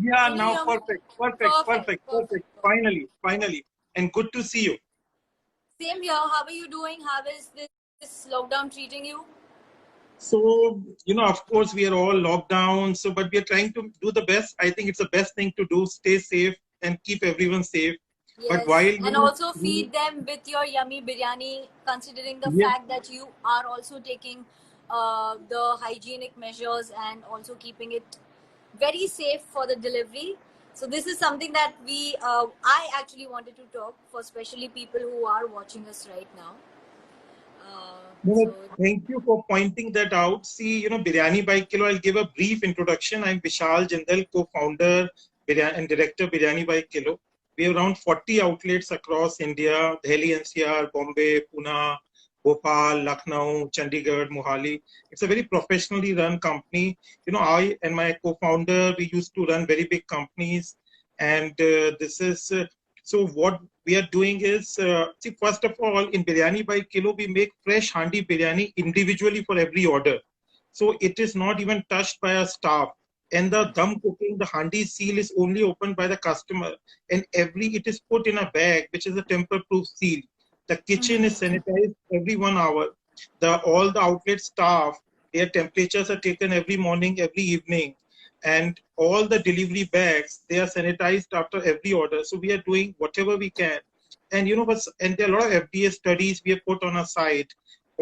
Yeah, Can you now hear me? perfect, perfect, Perfect, perfect, perfect. perfect, perfect. Finally, finally. And good to see you. Same here. How are you doing? How is this lockdown treating you? So, of course, we are all locked down. So, but we are trying to do the best. I think it's the best thing to do. Stay safe and keep everyone safe. But while, Yes, and also feed them with your yummy biryani, considering the yeah, fact that you are also taking the hygienic measures and also keeping it very safe for the delivery. So this is something that I actually wanted to talk for, especially people who are watching us right now. no, So thank you for pointing that out. See, Biryani by Kilo, I'll give a brief introduction. I'm Vishal Jindal, co-founder and director Biryani by Kilo. We have around 40 outlets across India, Delhi NCR, Bombay, Pune, Bhopal, Lucknow, Chandigarh, Mohali. It's a very professionally run company. I and my co-founder, we used to run very big companies. And this is so what we are doing is, see, first of all, in Biryani by Kilo, we make fresh handi biryani individually for every order. So it is not even touched by our staff. And the dum cooking, the handi seal is only opened by the customer. And it is put in a bag, which is a tamper-proof seal. The kitchen is sanitized every 1 hour. All the outlet staff, their temperatures are taken every morning, every evening, and all the delivery bags, they are sanitized after every order. So we are doing whatever we can. And and there are a lot of FDA studies we have put on our site.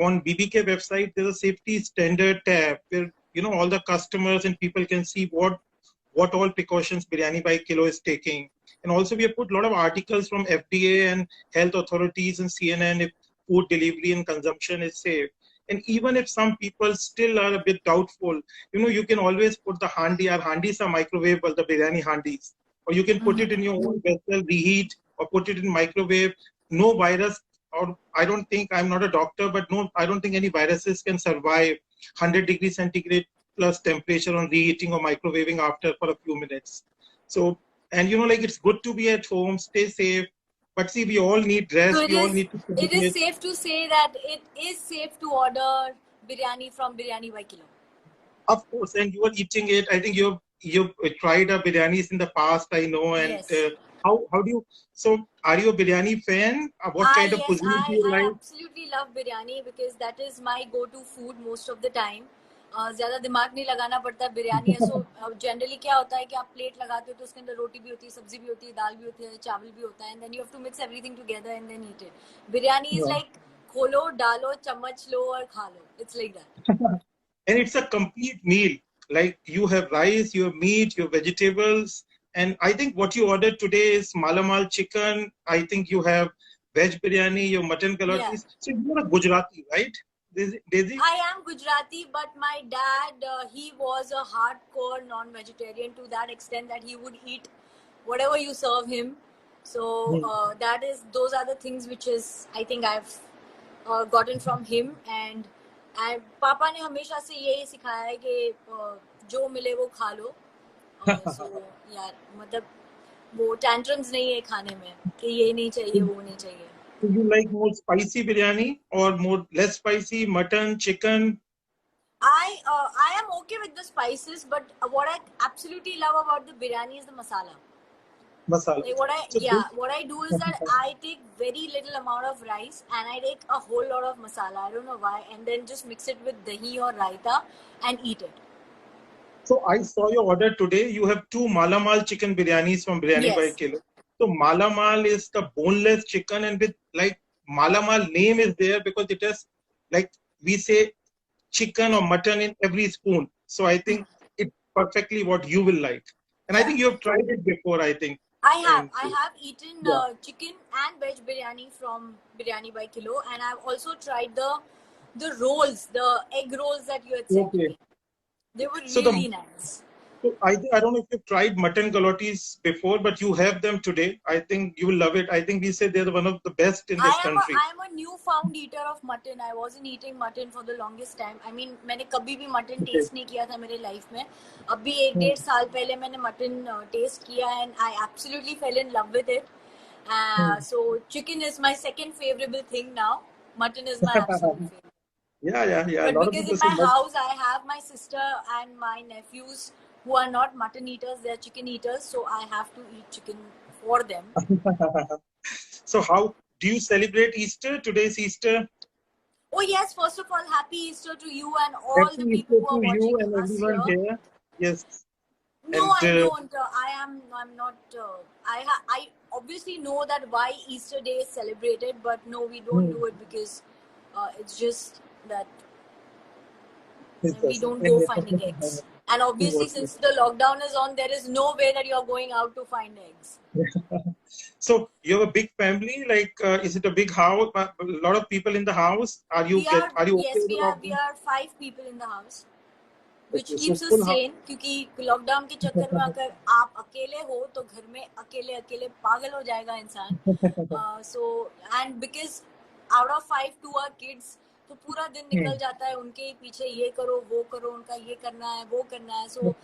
On BBK website, there's a safety standard tab where all the customers and people can see what all precautions Biryani by Kilo is taking. And also we have put a lot of articles from FDA and health authorities and CNN if food delivery and consumption is safe. And even if some people still are a bit doubtful, you can always put the handi. Our handis are microwavable, the biryani handis. Or you can put it in your own vessel, reheat, or put it in microwave. No virus, or I don't think, I'm not a doctor, but no, I don't think any viruses can survive 100 degrees centigrade plus temperature on reheating or microwaving after for a few minutes. So, and it's good to be at home, stay safe. But see, we all need So rest, it we all is need to it is celebrate. safe to say that it is safe to order biryani from Biryani by Kilo. Of course, and you are eating it. I think you've tried a biryanis in the past, I know. And Yes. how do you? So, are you a biryani fan? What kind of Yes, cuisine do you I like? absolutely love biryani because that is my go-to food most of the time. ज़्यादा दिमाग नहीं लगाना पड़ता बिरयानी है so generally क्या होता है कि आप प्लेट लगाते हो तो उसके अंदर रोटी भी होती है सब्जी भी होती है दाल भी होती है चावल भी होता है and then you have to mix everything together and then eat it biryani is Yeah. Like खोलो डालो चम्मच लो और खा लो it's like that And it's a complete meal. Like you have rice, you have meat, you have vegetables. And I think what you ordered today is malamal chicken. I think you have veg biryani, your mutton या kalatis. So you're a Gujarati, right, Daisy? I am Gujarati, but my dad, he was a hardcore non-vegetarian to that extent that he would eat whatever you serve him. So Hmm. those are the things which is I think I've gotten from him. And पापा ने हमेशा से यही सिखाया है कि जो मिले वो खा लो. So यार मतलब वो tantrums नहीं है खाने में कि ये नहीं चाहिए वो नहीं चाहिए. Do you like more spicy biryani or more less spicy mutton, chicken, I am okay with the spices, but what I absolutely love about the biryani is the masala. masala? Like So this, what I do is that I take very little amount of rice and I take a whole lot of masala. I don't know why, and then just mix it with dahi or raita and eat it. so I saw your order today. You have two Malamal chicken biryanis from Biryani by Yes, Kilo. So Malamal is the boneless chicken, and with like Malamal name is there because it has, like we say, chicken or mutton in every spoon. So I think it's perfectly what you will like. And I yeah. think you have tried it before, I think. And I have eaten yeah. chicken and veg biryani from Biryani by Kilo, and I've also tried the rolls, the egg rolls that you had sent to Okay. me. They were So the really nice. So I don't know if you've tried mutton galotis before, but you have them today. I think you will love it. I think we say they're one of the best in this country. I am a newfound eater of mutton. I wasn't eating mutton for the longest time. I mean मैंने कभी भी mutton Okay. Test नहीं किया था मेरे life में. अभी एक Hmm. डेढ़ साल पहले मैंने मटन टेस्ट किया and I absolutely fell in love with it. Hmm. So chicken is my second favorable thing now. Mutton is my absolute favorite. Yeah, yeah, yeah. A But lot of because people in say my house I have my sister and my nephews who are not mutton eaters, they're chicken eaters, so I have to eat chicken for them. So how do you celebrate Easter? Today's Easter? Oh yes, first of all, happy Easter to you and all the Happy people Easter who are to you watching and us everyone here. here. Yes. No, And I don't. I'm not. I obviously know that why Easter Day is celebrated, but no, we don't do it because it's just that we don't go finding eggs. And obviously, since the lockdown is on, there is no way that you're going out to find eggs. So you have a big family. Like, is it a big house? A lot of people in the house. Are you Yes, okay with the we lockdown? are 5 people in the house, which Okay, so keeps us full house. sane. क्योंकि lockdown के चक्कर में अगर आप अकेले हो तो घर में अकेले अकेले पागल हो जाएगा इंसान. So and because out of 5 2 are kids, तो पूरा दिन निकल जाता है उनके पीछे, ये करो वो करो, उनका ये करना है वो करना है. So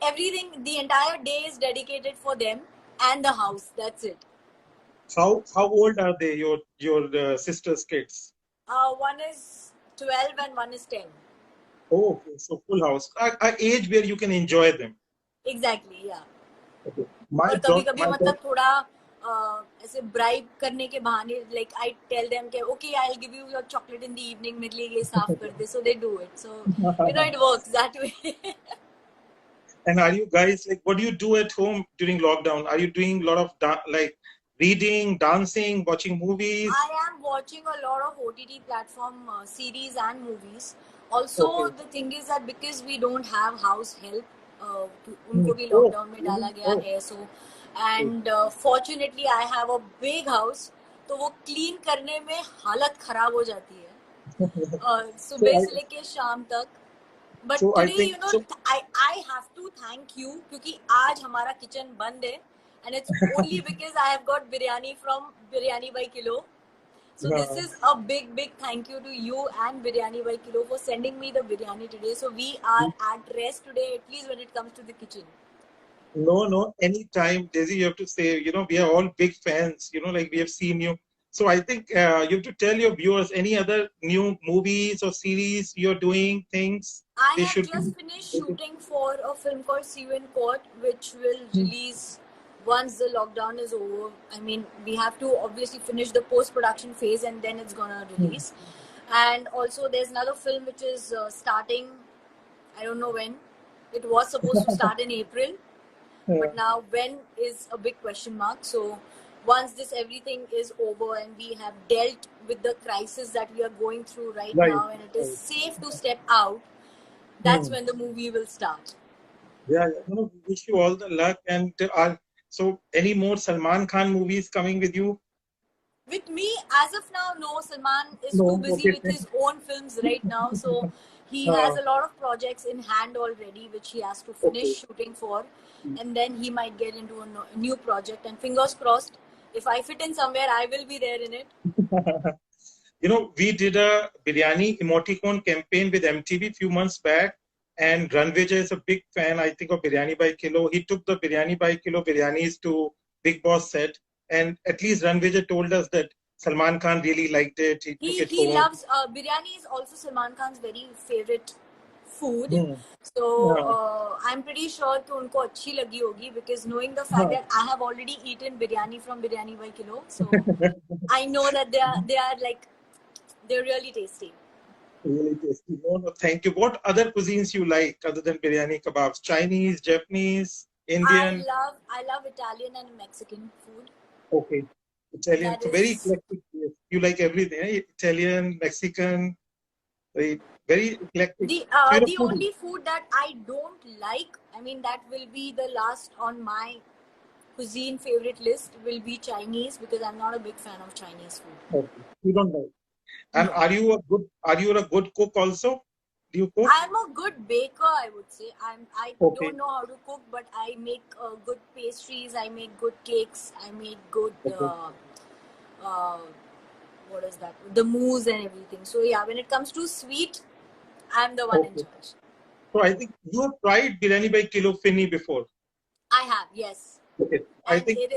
everything, the entire day is dedicated for them and the house. That's it. How old are they? Your sister's kids? One is 12 and one is 10. Oh, okay. So full house. A age where you can enjoy them. Exactly, yeah. Okay. और कभी-कभी मतलब थोड़ा ऐसे bribe करने के बहाने, like I tell them कि okay, I'll give you your chocolate in the evening, मेरे लिए ये साफ कर दे, so they do it. So it works that way. And are you guys like, what do you do at home during lockdown? Are you doing a lot of like reading, dancing, watching movies? I am watching a lot of OTT platform series and movies. Also, the thing is that because we don't have house help, उनको भी lockdown में डाला गया है. So, and fortunately, I have a big house. तो वो clean करने में हालत खराब हो जाती है. सुबह से लेके शाम तक. But So today, you know, I have to thank you क्योंकि आज हमारा kitchen बंद है. And it's only because I have got biryani from Biryani by Kilo. So this is a big thank you to you and Biryani by Kilo for sending me the biryani today. So we are at rest today, at least when it comes to the kitchen. No, anytime, Daisy, you have to say, you know, we are all big fans, you know, like we have seen you. So I think you have to tell your viewers any other new movies or series you're doing, things. I have just finished shooting for a film called See You in Court, which will release once the lockdown is over. I mean, we have to obviously finish the post-production phase and then it's gonna release. And also there's another film which is starting, I don't know when. It was supposed to start in April, but now when is a big question mark. So once this everything is over and we have dealt with the crisis that we are going through right now and it is safe to step out, that's when the movie will start. Yeah, no, we wish you all the luck. And so, any more Salman Khan movies coming with you? With me, as of now, no. Salman is too busy with his own films right now. So he has a lot of projects in hand already, which he has to finish shooting for. And then he might get into a new project. And fingers crossed, if I fit in somewhere, I will be there in it. You know, we did a biryani emoticon campaign with MTV a few months back. And Ranvijay is a big fan, I think, of Biryani by Kilo. He took the Biryani by Kilo biryanis to Big Boss set. And at least Ranvijay told us that Salman Khan really liked it. He loves biryani is also Salman Khan's very favorite food. So I'm pretty sure कि उनको अच्छी लगी होगी because knowing the fact that I have already eaten biryani from Biryani by Kilo, so I know that they are like, they're really tasty. Really tasty. No, thank you. What other cuisines you like other than biryani, kebabs? Chinese, Japanese, Indian? I love Italian and Mexican food. Okay. Italian. So very eclectic. You like everything, eh? Italian, Mexican, very eclectic. The only food that I don't like, I mean, that will be the last on my cuisine favorite list, will be Chinese because I'm not a big fan of Chinese food. Okay. You don't like. And are you a good cook also? Do you cook? I'm a good baker, I would say. I don't know how to cook, but I make good pastries. I make good cakes. I make good what is that? The mousse and everything. So yeah, when it comes to sweet, I'm the one in charge. So I think you have tried Biryani by Kilo Finny before. I have, yes. Okay. And I think it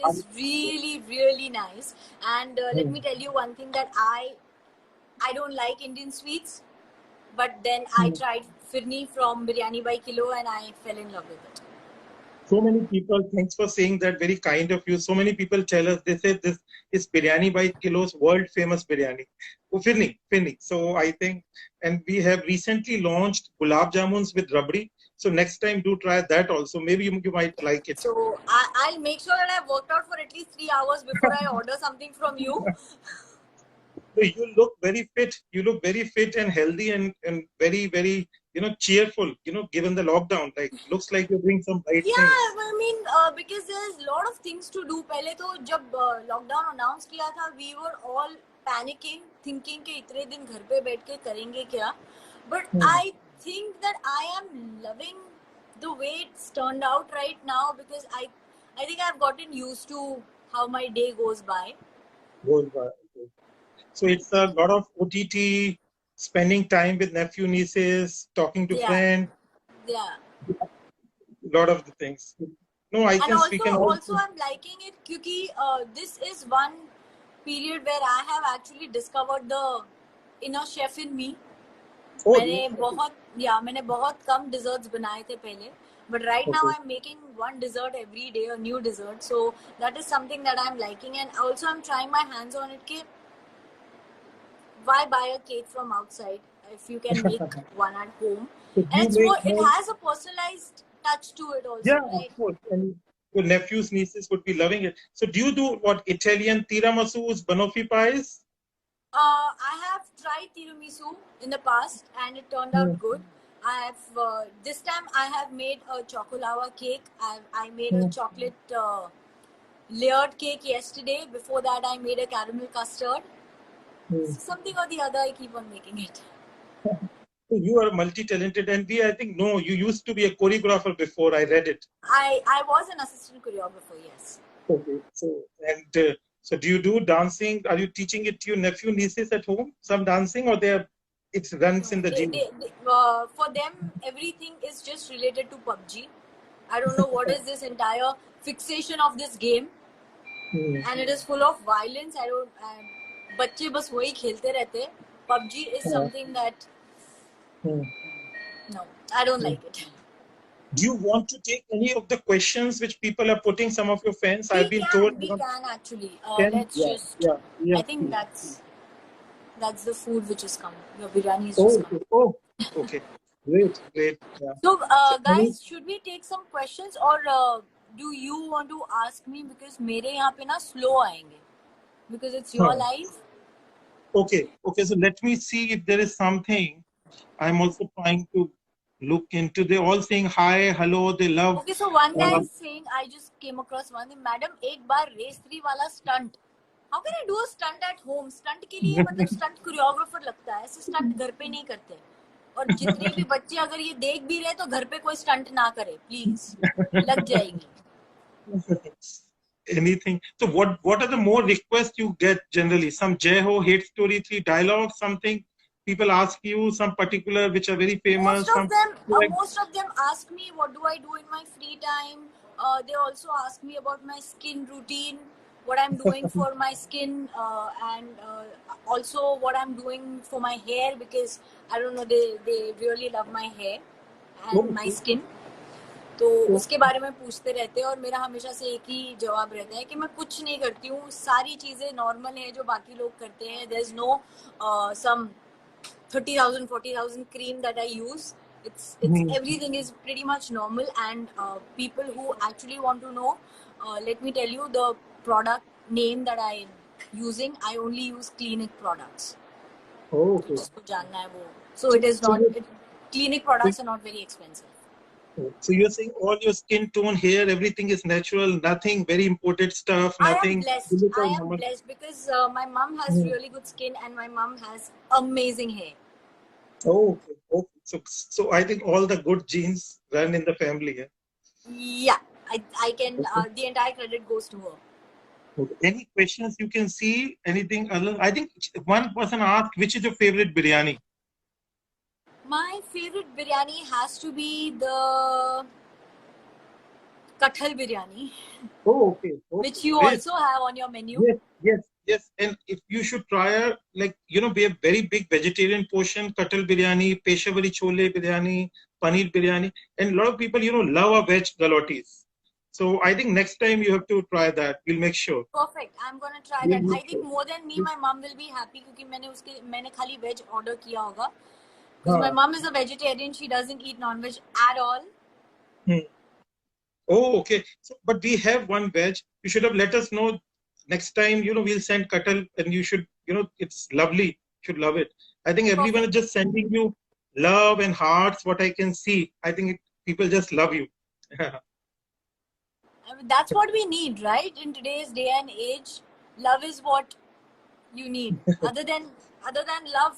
is really nice. And let me tell you one thing that I don't like Indian sweets. but then I tried Firni from Biryani by Kilo and I fell in love with it. So many people, thanks for saying that, very kind of you. So many people tell us, they say this is Biryani by Kilo's world famous biryani. Oh, Firni. So I think, and we have recently launched gulab jamuns with rabdi. So next time do try that also. Maybe you might like it. So I'll make sure that I've worked out for at least 3 hours before I order something from you. So you look very fit. You look very fit and healthy and very, very, cheerful, given the lockdown. Like, looks like you're doing some right things. I mean, because there's a lot of things to do. पहले तो जब lockdown announce किया था, we were all panicking, thinking कि इतने दिन घर पे बैठ के करेंगे क्या? But I think that I am loving the way it's turned out right now, because I think I've gotten used to how my day goes by. So it's a lot of OTT, spending time with nephew, nieces, talking to friends. Yeah. Lot of the things. No, I can speak. And also I'm liking it because this is one period where I have actually discovered the inner chef in me. Oh, मैंने बहुत कम desserts बनाए थे पहले, but right now I'm making one dessert every day, a new dessert. So that is something that I'm liking, and also I'm trying my hands on it. कि why buy a cake from outside if you can make one at home? And it has a personalized touch to it also, right? Of course. And your nephews, nieces would be loving it. So do you do what, Italian tiramisus, banoffee pies? I have tried tiramisu in the past and it turned out good. I have this time I have made a chocolava cake. I made a chocolate layered cake yesterday. Before that, I made a caramel custard. Something or the other, I keep on making it. You are multi-talented, and I think you used to be a choreographer before. I read it. I was an assistant choreographer, yes. Okay. So do you do dancing? Are you teaching it to your nephew, nieces at home? Some dancing, or it runs in the gym? For them, everything is just related to PUBG. I don't know what is this entire fixation of this game, and it is full of violence. बच्चे बस वही खेलते रहते. PUBG is something that no, I don't like it. Do you want to take any of the questions which people are putting? Some of your fans, I've been told. We can actually. Let's just. I think that's the food which is coming. Your biryani is just coming. Oh, okay. Great. Yeah. So, guys, should we take some questions, or do you want to ask me, because मेरे यहाँ पे ना slow आएंगे, because it's your life. Okay. So let me see if there is something. I'm also trying to look into. They're all saying hi, hello, they love. Okay, so one guy is saying, I just came across one thing, madam, एक बार race 3 वाला stunt. How can I do a stunt at home? Stunt के लिए मतलब stunt choreographer लगता है. ऐसे stunt घर पे नहीं करते. और जितने भी बच्चे अगर ये देख भी रहे तो घर पे कोई stunt ना करे, please. लग जाएगी. Anything. So what are the more requests you get generally? Some Jai Ho, Hate Story 3 dialogue, something people ask you, some particular which are very famous. Most of them ask me what do I do in my free time. They also ask me about my skin routine, what I'm doing for my skin, and also what I'm doing for my hair, because I don't know, they really love my hair and my skin. तो उसके बारे में पूछते रहते हैं, और मेरा हमेशा से एक ही जवाब रहता है कि मैं कुछ नहीं करती हूँ, सारी चीजें नॉर्मल है जो बाकी लोग करते हैं. There is no some 30,000 40,000 cream that I use. It's everything is pretty much normal, and people who actually want to know, let me tell you the product name that I am using. I only use Clinic products. Okay. जिसको जानना है वो. So it is not. Clinic products are not very expensive. So you're saying all your skin tone, hair, everything is natural, nothing very imported stuff, nothing. I am blessed because my mom has really good skin and my mom has amazing hair. Okay. So I think all the good genes run in the family. Yeah, I can. The entire credit goes to her. Okay. Any questions you can see? Anything other? I think one person asked, which is your favorite biryani? My favorite biryani has to be the kathal biryani. Oh, okay. Which you also have on your menu. Yes. Yes, and if you should try a, like, we have very big vegetarian portion, katal biryani, Peshawari chole biryani, paneer biryani, and a lot of people, love a veg galotis. So I think next time you have to try that. We'll make sure. Perfect. I'm gonna try We'll that. I make think sure. more than me, my mom will be happy क्योंकि मैंने खाली veg order किया होगा. Because my हाँ. mom is a vegetarian, she doesn't eat non-veg at all. Oh, okay. So, but we have one veg. You should have let us know next time. We'll send katal, and you should. It's lovely. You should love it. I think everyone is just sending you love and hearts. What I can see, I think people just love you. I mean, that's what we need, right? In today's day and age, love is what you need. Other than love,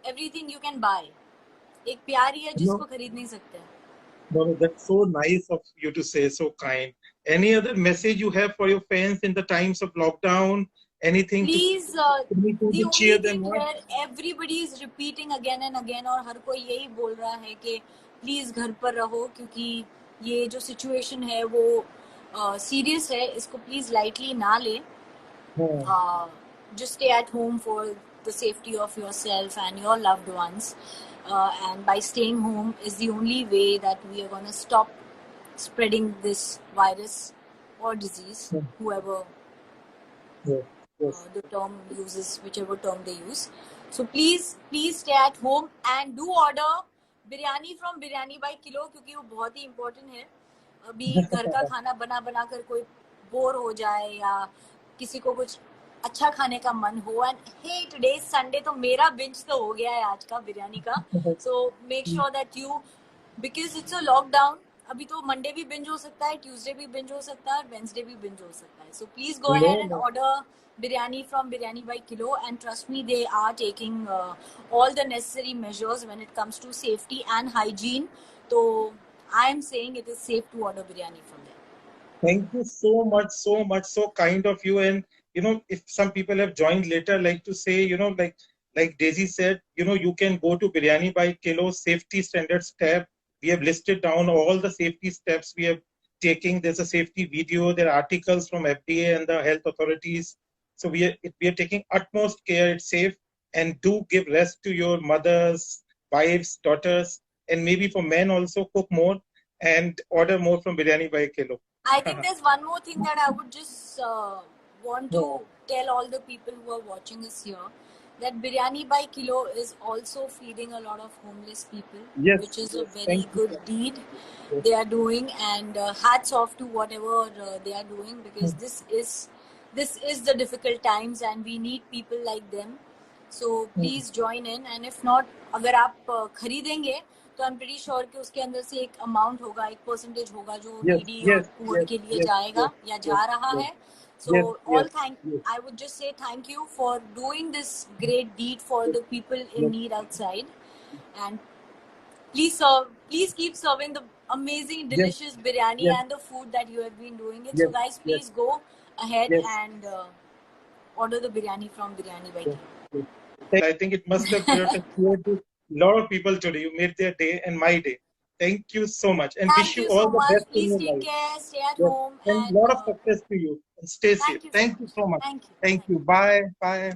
everything you can buy. एक प्यार ही है जिसको खरीद नहीं सकते. No, that's so nice of you to say, so kind. Any other message you have for your fans in the times of lockdown? Anything Please, to the cheer only them thing up? where everybody is repeating again and again और हर कोई यही बोल रहा है कि please घर पर रहो क्योंकि ये जो सिचुएशन है वो सीरियस है, इसको प्लीज लाइटली ना ले. Just stay at home for the safety of yourself and your loved ones. And by staying home is the only way that we are going to stop spreading this virus or disease, whoever the term uses, whichever term they use. So please stay at home and do order biryani from Biryani by Kilo क्योंकि वो बहुत ही important है. अभी घर का खाना बना कर कोई बोर हो जाए या किसी को कुछ अच्छा खाने का मन हो. And hey today is Sunday तो मेरा बिंज तो हो गया है आज का बिरयानी का. So make sure that you, because it's a lockdown, अभी तो मंडे भी बिंज हो सकता है, ट्यूसडे भी बिंज हो सकता है, वेंसडे भी बिंज हो सकता है. So please go ahead and order biryani from Biryani by Kilo, and trust me, they are taking all the necessary measures when it comes to safety and hygiene. So I am saying it is safe to order biryani from there. Thank you so much, so kind of you. And if some people have joined later, like to say, like Daisy said, you can go to Biryani by Kilo safety standards tab. We have listed down all the safety steps we have taking. There's a safety video. There are articles from FDA and the health authorities. So we are taking utmost care. It's safe, and do give rest to your mothers, wives, daughters, and maybe for men also, cook more and order more from Biryani by Kilo. I think there's one more thing that I would just want to tell all the people who are watching us here, that Biryani by Kilo is also feeding a lot of homeless people, which is a very good deed they are doing, and hats off to whatever they are doing, because this is the difficult times and we need people like them. So please join in, and if not, अगर आप खरीदेंगे तो I am pretty sure कि उसके अंदर से एक amount होगा, एक परसेंटेज होगा जो नीडी और पुअर के लिए जाएगा या जा रहा है. So I would just say thank you for doing this great deed for the people in need outside, and please keep serving the amazing, delicious biryani and the food that you have been doing it. So guys, please go ahead and order the biryani from Biryani by Kilo. I think it must have cheered a lot of people today. You made their day and my day. Thank you so much, and wish you all the best. Please take care, stay at home, and a lot of success to you. And stay safe. Thank you so much. Thank you. Bye. Bye.